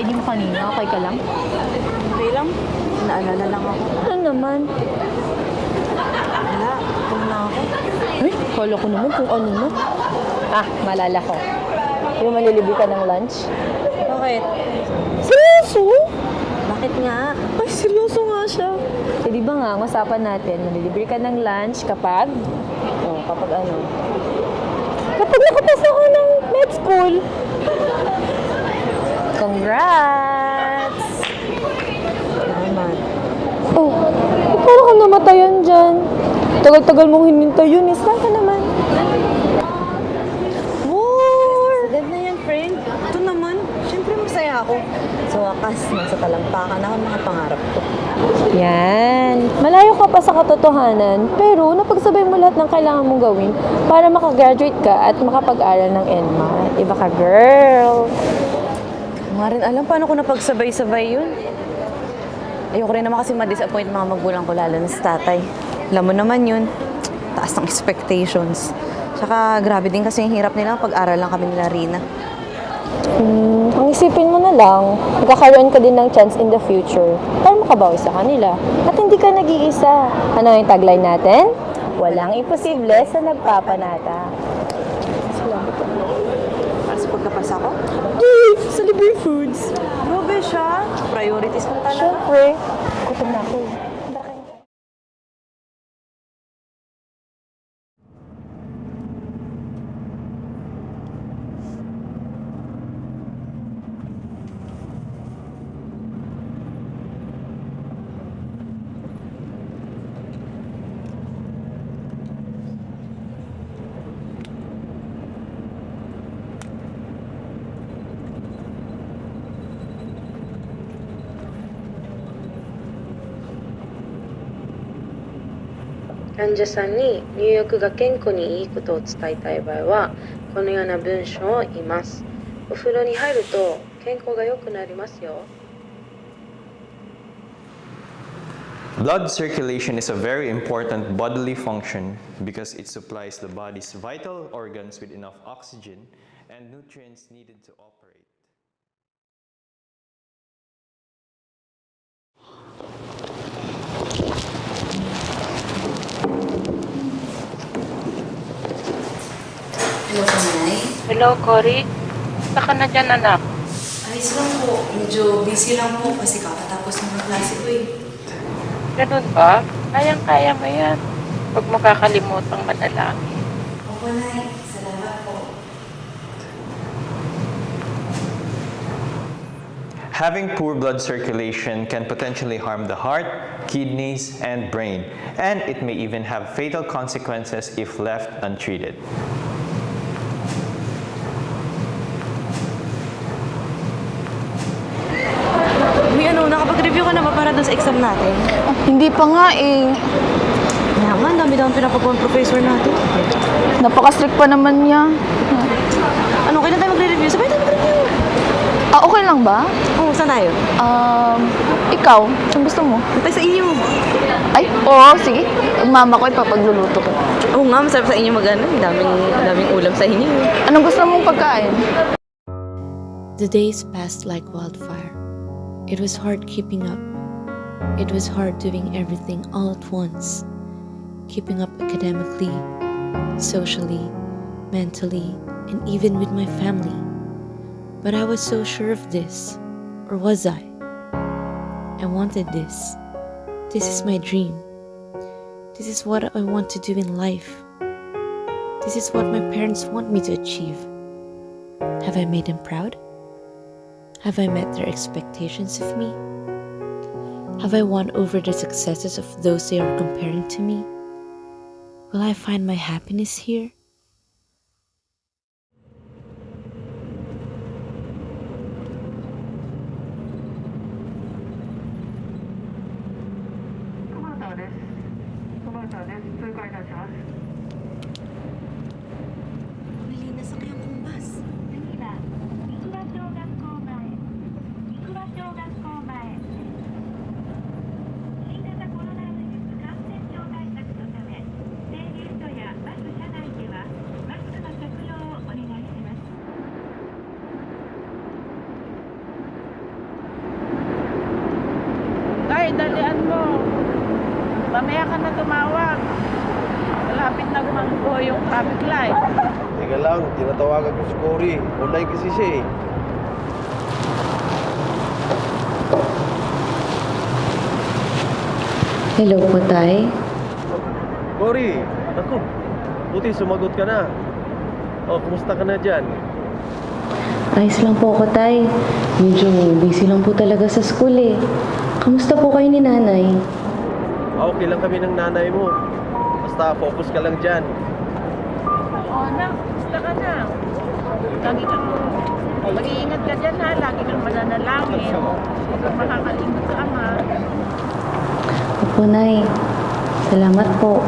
ID mo kanina. Okay ka lang? Okay lang. Naalala lang ako. Ano naman? Wala. Kung na ako. Ay, kala ko naman kung ano na. Ah, malala ko. Yung malilibre ka ng lunch. Bakit? Seryoso? Bakit nga? Ay, seryoso nga siya. Eh, di ba nga, ang usapan natin, malilibre ka ng lunch kapag ano? Kapag nakapasa ka ng med school. Congrats! Naman. Oh, parang kang namatayan dyan. Tagal-tagal mong hinintay yun. Saan ka naman? More! Sagad na yan, friend. Ito naman. Siyempre masaya ako. Sa wakas, nasa talampakan ako mga pangarap ko. Yan. Malayo ka pa sa katotohanan, pero napagsabay mo lahat ng kailangan mong gawin para makagraduate ka at makapag-aral ng NMAT. Iba ka, girl. Hindi nga rin alam paano ko napagsabay-sabay yun. Ayoko rin naman kasi ma-disappoint mga magulang ko, lalo na sa tatay. Alam mo naman yun, taas ng expectations. Tsaka grabe din kasi yung hirap nila pag-aral lang kami nila Rina. Ang isipin mo na lang, magkakaroon ka din ng chance in the future para makabawi sa kanila. At hindi ka nag-iisa. Ano yung tagline natin? Walang imposible sa nagpapanata. Salamat po. Para sa pagkapasa ko? Sa libre foods. Grabe siya. Priorities mo talaga. Siyempre, gutom na ako.患者さんに入浴が健康にいいことを伝えたい場合はこのような文章を言います。お風呂に入ると健康が良くなりますよ。 Blood circulation is a very important bodily function because it supplies the body's vital organs with enough oxygen and nutrients needed to operate. Hello, Panay. Hello, Cory. Basta ka na dyan, anak. Ayos lang po. Medyo busy lang po kasi kakatapos ng klase ko eh. Ganun ba? Kayang-kaya mo yan. Huwag mo kakalimutang manalangin. Opo, Nay. Salamat po. Having poor blood circulation can potentially harm the heart, kidneys, and brain, and it may even have fatal consequences if left untreated. Nakapag-review ka na ba para dun sa exam natin? Hindi pa nga eh. Kaya nga, dami daw ang pinapagawa ng professor natin. Napaka-strict pa naman niya. Ano, kailan tayo magre-review? Sabay tayo magre-review. Ah, okay lang ba? Oo, saan tayo? Ikaw, saan gusto mo? Tayo sa inyo. Ay, oo, sige. Mama ko ipapagluluto ko. Oo nga, masarap sa inyo mag-ano. Daming ulam sa inyo. Anong gusto mong pagkain? The days passed like wildfire. It was hard keeping up. It was hard doing everything all at once. Keeping up academically, socially, mentally, and even with my family. But I was so sure of this. Or was I? I wanted this. This is my dream. This is what I want to do in life. This is what my parents want me to achieve. Have I made them proud? Have I met their expectations of me? Have I won over the successes of those they are comparing to me? Will I find my happiness here? ka na tumawag. Malapit na gumanggo yung traffic light. Teka lang, tinatawagan ko si Cory. Online kasi siya eh. Hello po, Tay. Cory, ako. Buti sumagot ka na. Oh, kumusta ka na dyan? Ayos lang po ako, Tay. Medyo busy lang po talaga sa school eh. Kamusta po kayo ni Nanay? Okay lang kami ng nanay mo. Basta focus ka lang dyan. Oo anak, basta ka na. Lagi kang mag-iingat ka dyan ha. Lagi kang mananalangin. Huwag kang makakalimot sa Ama. Opo, Nay. Salamat po.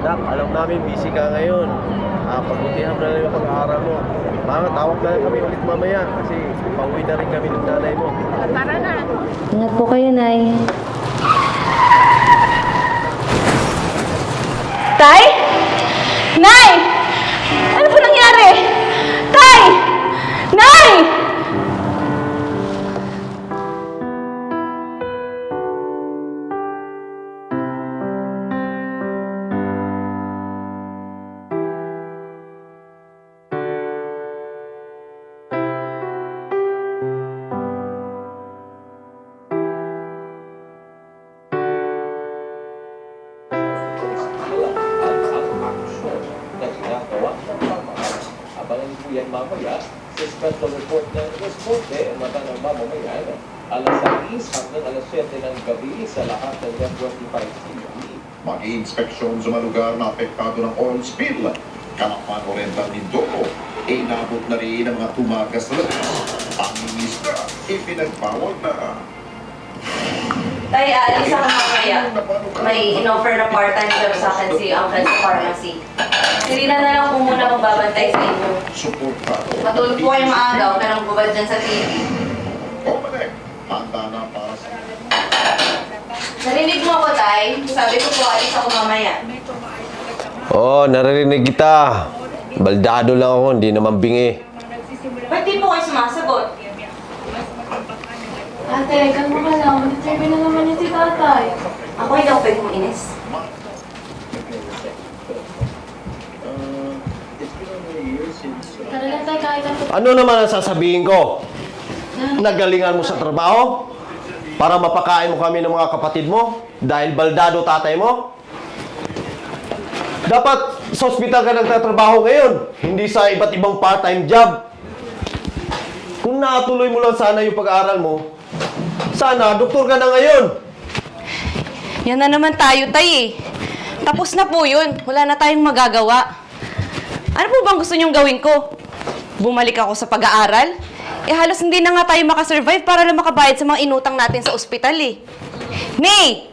Nak, alam namin busy ka ngayon. Pagbutihan mo na lang yung pag-aaral mo. Tawag na lang kami ulit mamaya kasi pauwi na rin kami ng nanay mo. Tara na. Ingat po kayo, Nay. Tay? Nay! Ano po nangyari? Tay! Nay! Abangan po yan mamaya sa special report ng Esporte mata ng mamamayan alas 6 hanggang alas 7 ng gabi sa lahat ng F25 TV. Mag-i-inspeksyon sa mga lugar na apektado ng oil spill. Kalapan Oriental Mindoro, inabot na rin ang mga tumagas na lahat. Ang ministra, ipinagbawal na. Tay, alis ako mamaya. May in-offer na part-time job sa akin si Uncle sa pharmacy. Si Rina na lang po muna magbabantay sa inyo. Suportado. Matulog po kayo maaga, huwag ka nang bubad dyan sa TV. Omanek, handa na para sa... Narinig mo ako, Tay? Sabi ko po, alis ako mamaya. Oo, naririnig kita. Baldado lang ako, hindi naman bingi. Ba't di po kayo sumasagot? Ate, kalma ka lang. Mag-interview na naman yung si tatay. Ako hindi ako pwede mainis. Tara lang tayo kahit ang Ano naman ang sasabihin ko? Nagalingan mo sa trabaho? Para mapakain mo kami ng mga kapatid mo? Dahil baldado tatay mo? Dapat sa ospital ka nagtatrabaho ngayon, hindi sa iba't ibang part-time job. Kung natuloy mo lang sana yung pag-aaral mo, sana doktor ka na ngayon. Yan na naman tayo, Tay eh. Tapos na po yun. Wala na tayong magagawa. Ano po bang gusto niyong gawin ko? Bumalik ako sa pag-aaral? Eh halos hindi na nga tayo makasurvive para lang makabayad sa mga inutang natin sa ospital eh. May!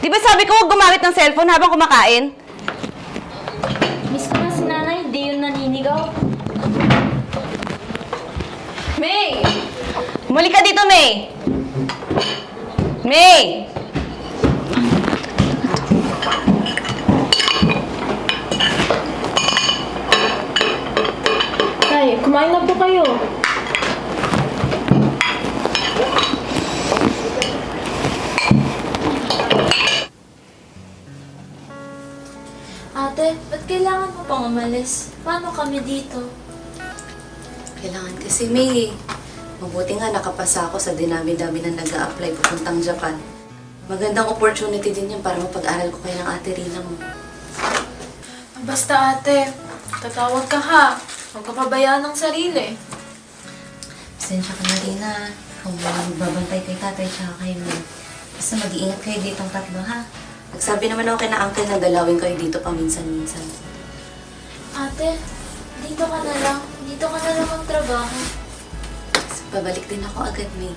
Di ba sabi ko huwag gumamit ng cellphone habang kumakain? miss ko na si nanay. Di yun naninigaw. May! Bumalik ka dito, May! May! Tay, kumain na po kayo. Ate, ba't kailangan mo pang umalis? Paano kami dito? Kailangan kasi, May. Mabuti nga nakapasa ako sa dinami-dami na nag-a-apply papuntang Japan. Magandang opportunity din yan para mapag-aral ko kayo ng ate Rina mo. Basta ate, tatawag ka ha. Huwag ka pabayaan ng sarili. Pasensya ka na, Rina. Kung magbabantay kay tatay tsaka kay May. Basta mag-iingat kayo ditong tatlo, ha? Nagsabi naman ako kay na uncle na dalawin kayo dito paminsan-minsan. Ate, dito ka na lang. Dito ka na lang magtrabaho. Babalik din ako agad, May.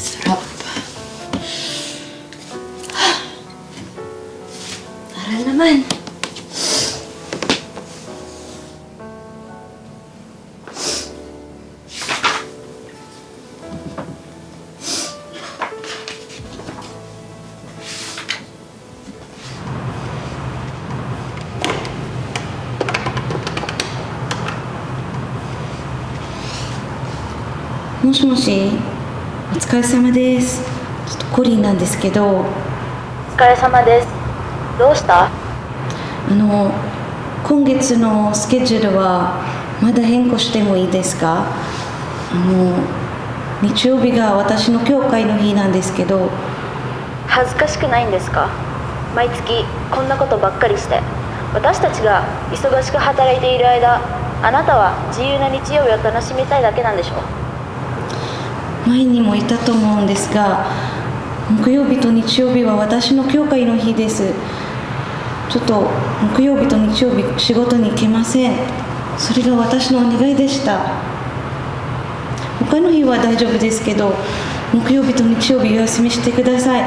Sarap. Aral naman.もしもし、お疲れ様です。ちょっとコリンなんですけど、お疲れ様です。どうした今月のスケジュールはまだ変更してもいいですか？日曜日が私の教会の日なんですけど。恥ずかしくないんですか？毎月こんなことばっかりして。私たちが忙しく働いている間、あなたは自由な日曜日を楽しみたいだけなんでしょ？前にも言ったと思うんですが、木曜日と日曜日は私の教会の日です。ちょっと木曜日と日曜日仕事に行けません。それが私のお願いでした。他の日は大丈夫ですけど、木曜日と日曜日お休みしてください。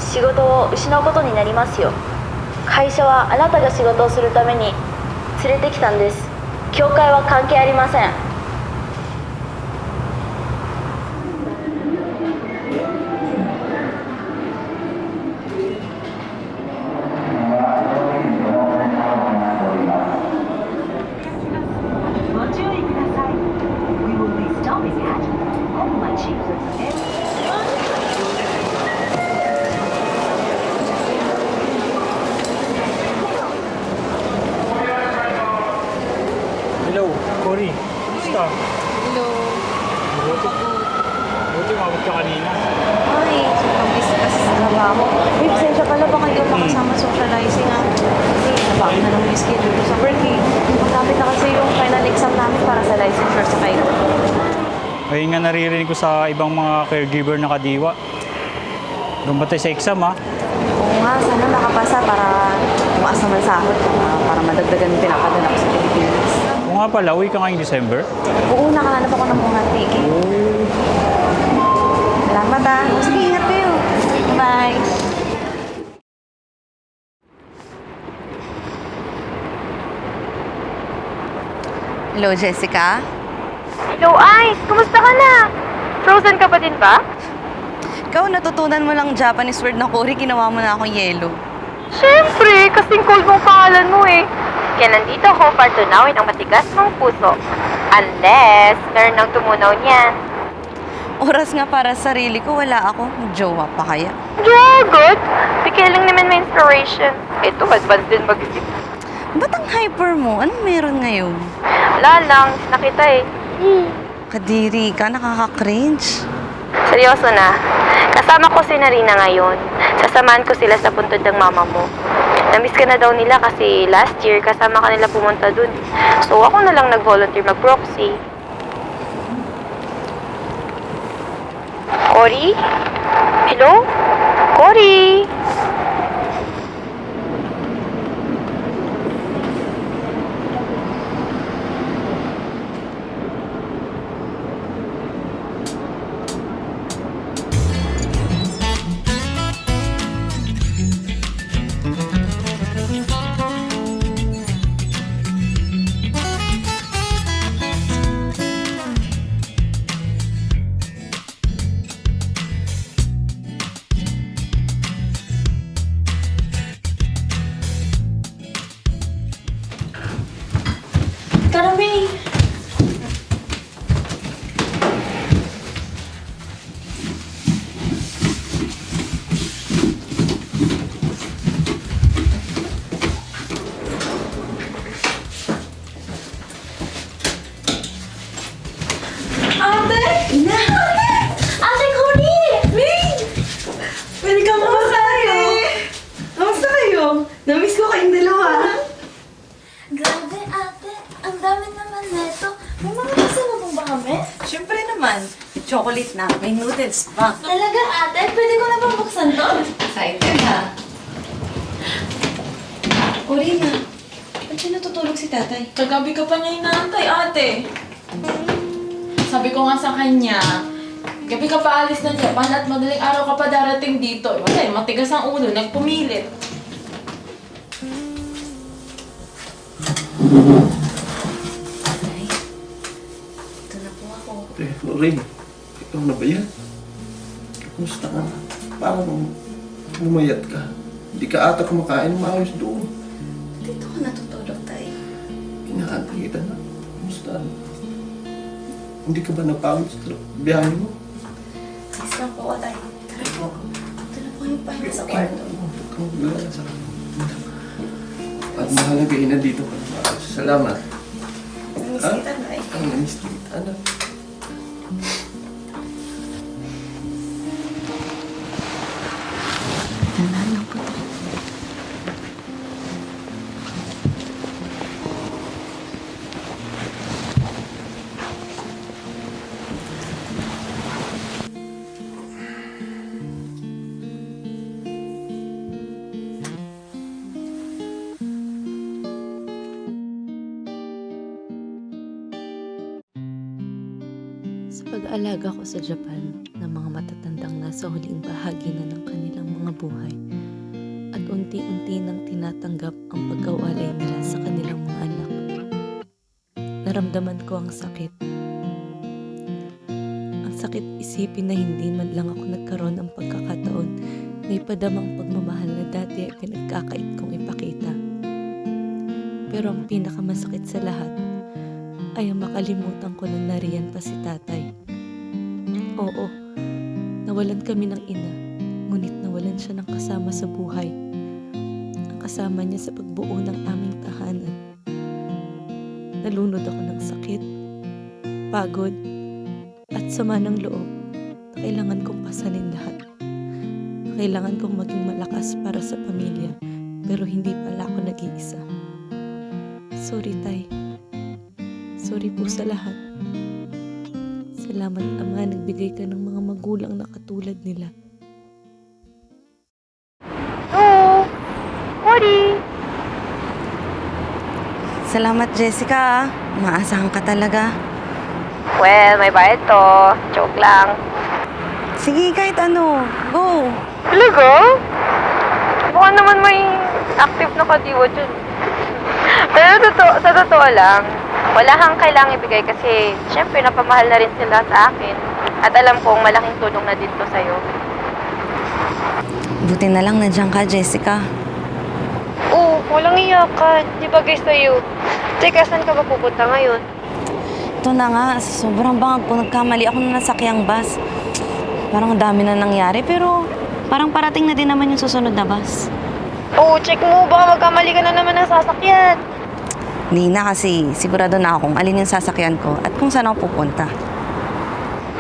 仕事を失うことになりますよ。会社はあなたが仕事をするために連れてきたんです。教会は関係ありません。Hello, Cory. Kumusta? Hello. Buti umabot ka kanina. Ay, sobrang busy kasi sa trabaho. Uy, pasensya pala baka hindi ako makasama socializing ha. Kasi nabaki na lang yung schedule ko sa work eh. Magkapit na kasi yung final exam namin para sa licensure sa kayo. Ayun nga naririnig ko sa ibang mga caregiver na kadiwa. Doon ba tayo sa exam ha? Oo nga, sana makapasa para tumaas naman sahod. Para madagdagan yung pinapadala ko sa Pilipinas. Oo nga pala, uwi ka ngayong December. Oo, nakahanap ako ng mga ticket. Salamat ah. Sige, ingat kayo. Bye. Hello, Jessica. Hello, Ice! Kumusta ka na? Frozen ka pa din ba? Ikaw, natutunan mo lang Japanese word na Cory, ginawa mo na akong yellow. Siyempre, kasing cold mong pangalan mo eh. Kaya nandito ako para tunawin ang matigas mong puso. Unless, meron nang tumunaw niyan. Oras nga para sa sarili ko, wala ako. Jowa pa kaya? Yeah, good. Bigyan lang naman may inspiration. Ito, advance din mag-isip. Ba't ang hyper mo? Anong meron ngayon? Wala lang, nakita eh. Kadiri ka, nakaka-cringe. Seryoso na. Kasama ko si Narina ngayon. Sasamahan ko sila sa puntod ng mama mo. Namiss ka na daw nila kasi last year kasama ka nila pumunta dun. So ako na lang nag-volunteer mag-proxy. Cory? Hello? Cory? kayong dalawa. Grabe, ate. Ang dami naman neto. May mga kasalubong ba kami? Siyempre naman, may chocolate na, may noodles pa. Talaga, ate? Pwede ko na bang buksan to? Excited ha? O Rina, ba't siya natutulog si tatay? Kagabi ka pa niya inaantay, ate. Sabi ko nga sa kanya, gabi ka pa alis ng Japan at madaling araw ka pa darating dito. Wala, matigas ang ulo, nagpumilit. Tatay, ito na po ako. Lorraine, ikaw na ba yan? Kumusta ka? Parang lumayat ka. Hindi ka ata kumakain ng maayos doon. Dito ka natutulog, tay. Inaantay kita na. Kumusta? Hindi ka ba napagod sa biyahe mo? Please lang po, tay. Tara po. Ito na po yung pahinga sa kwarto. Huwag kang maglala sa at mahalaga ina dito ka. Salamat. Namiss Ha? kita, tay. Ang namiss kita, anak. Nanalo po. Sa pag-aalaga ko sa Japan ng mga matatandang nasa huling bahagi na ng kanilang mga buhay at unti-unti nang tinatanggap ang pagkawalay nila sa kanilang mga anak, naramdaman ko ang sakit. Ang sakit isipin na hindi man lang ako nagkaroon ng pagkakataon na ipadamang pagmamahal na dati ay pinagkakait kong ipakita. Pero ang pinakamasakit sa lahat ay ang makalimutan ko na nariyan pa si tatay. Oo, nawalan kami ng ina, ngunit nawalan siya ng kasama sa buhay. Ang kasama niya sa pagbuo ng aming tahanan. Nalunod ako ng sakit, pagod, at sama ng loob na kailangan kong pasanin lahat. Kailangan kong maging malakas para sa pamilya, pero hindi pala ako nag-iisa. Sorry, tay. Sorry po sa lahat. Salamat, Ama, nagbigay ka ng mga magulang na katulad nila. Salamat, Jessica. Maasahan ka talaga. Well, may bayad to. Joke lang. Sige, kahit ano. Go! Talaga? Baka naman may active na kadiwa dyan. Pero sa totoo lang, wala kang kailangang ibigay kasi syempre napamahal na rin sila sa akin. At alam kong malaking tulong na din to sa'yo. Buti na lang nandiyan ka, Jessica. Oo, walang iyakan. Di bagay sa'yo. Teka, saan ka ba pupunta ngayon? Ito na nga, sobrang bangag ko. Nagkamali ako na nasakyang bus. Parang ang dami na nangyari, pero parang parating na din naman yung susunod na bus. Oo, check mo. Baka magkamali ka na naman ng sasakyan. Hindi na kasi sigurado na ako kung alin yung sasakyan ko at kung saan ako pupunta.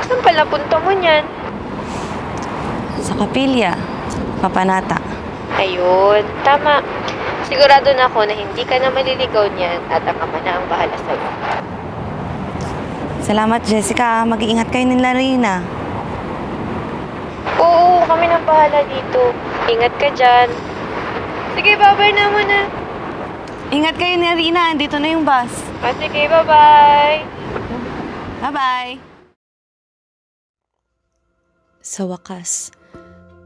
Saan pala punta mo niyan? Sa Kapilya, Papanata. Ayun, tama. Sigurado na ako na hindi ka na maliligaw niyan at ang ama na ang bahala sa'yo. Salamat, Jessica. Mag-iingat kayo nila, Rina. Oo, kami nang bahala dito. Ingat ka dyan. Sige, bye-bye na muna. Ingat kayo ni Rina. Andito na yung bus. Sige, bye-bye. Bye-bye. Sa wakas,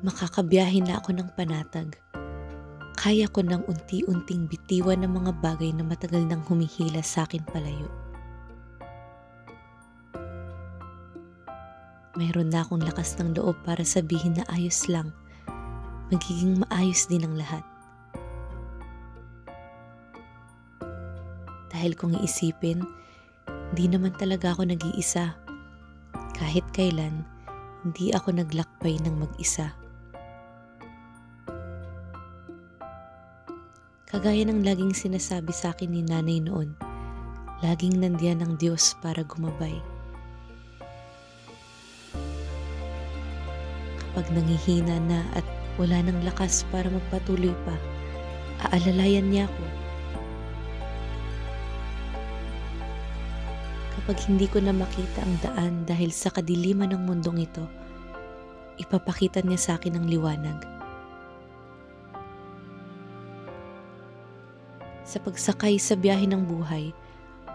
makakabiyahe na ako ng panatag. Kaya ko nang unti-unting bitiwan ng mga bagay na matagal nang humihila sa akin palayo. Mayroon na akong lakas ng loob para sabihin na ayos lang. Magiging maayos din ang lahat. Dahil kung iisipin, hindi naman talaga ako nag-iisa. Kahit kailan, hindi ako naglakbay ng mag-isa. Kagaya ng laging sinasabi sa akin ni nanay noon, laging nandiyan ang Diyos para gumabay. Kapag nangihina na at wala nang lakas para magpatuloy pa, aalalayan niya ako. Kapag hindi ko na makita ang daan dahil sa kadiliman ng mundong ito, ipapakita niya sa akin ang liwanag. Sa pagsakay sa biyahe ng buhay,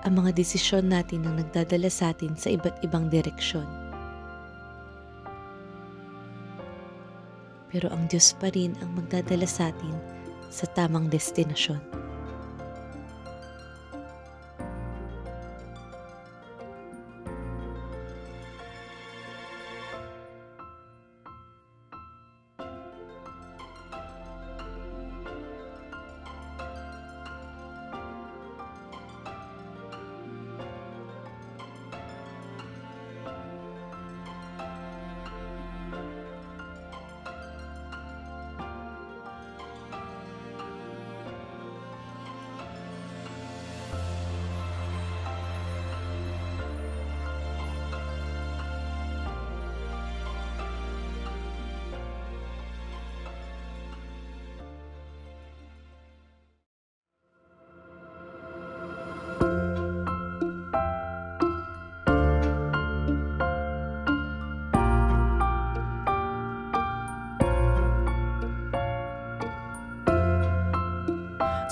ang mga desisyon natin ang nagdadala sa atin sa iba't ibang direksyon. Pero ang Diyos pa rin ang magdadala sa atin sa tamang destinasyon.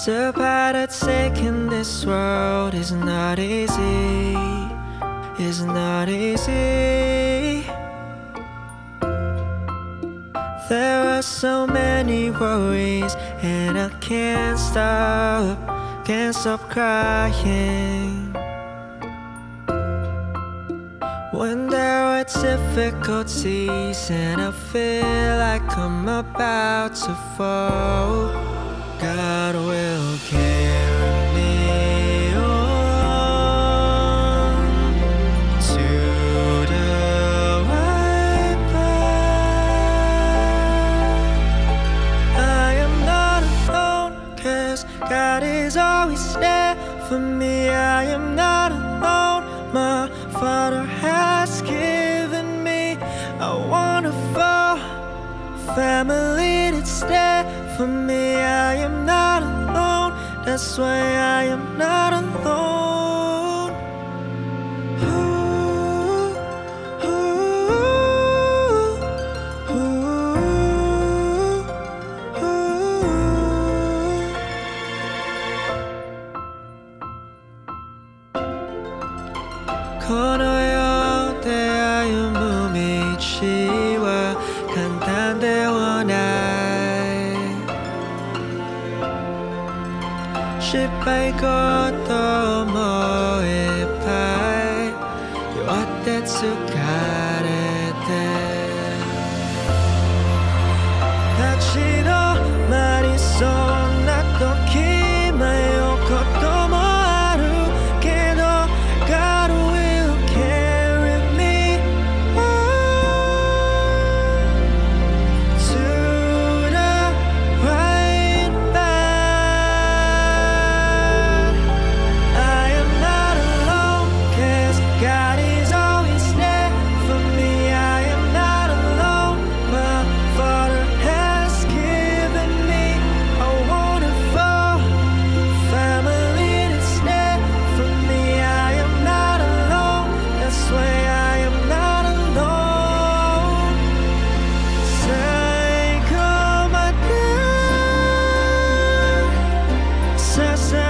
To fight a take in this world is not easy, is not easy. There are so many worries and I can't stop crying. When there are difficulties and I feel like I'm about to fall, God will carry me on to the right path. I am not alone, 'cause God is always there for me. I am not alone, my Father has given me a wonderful family that's there for me. I am not alone, that's why I am not alone. Ooh, ooh, ooh, ooh. 코너여 대하여 미치와 간단대원아失敗こともいっぱい弱って疲れて立ち止まりそうな時迷うこともあるけど God will carry me to the right path. I am not alone, 'cause God is always there for me. I am not alone, my Father has given me a wonderful family that's there for me. I am not alone, that's why I am not alone. Say come again, sasaete.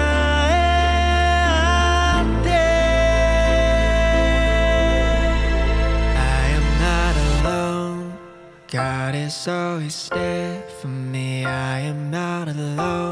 I am not alone, God is always there for me. I am not alone.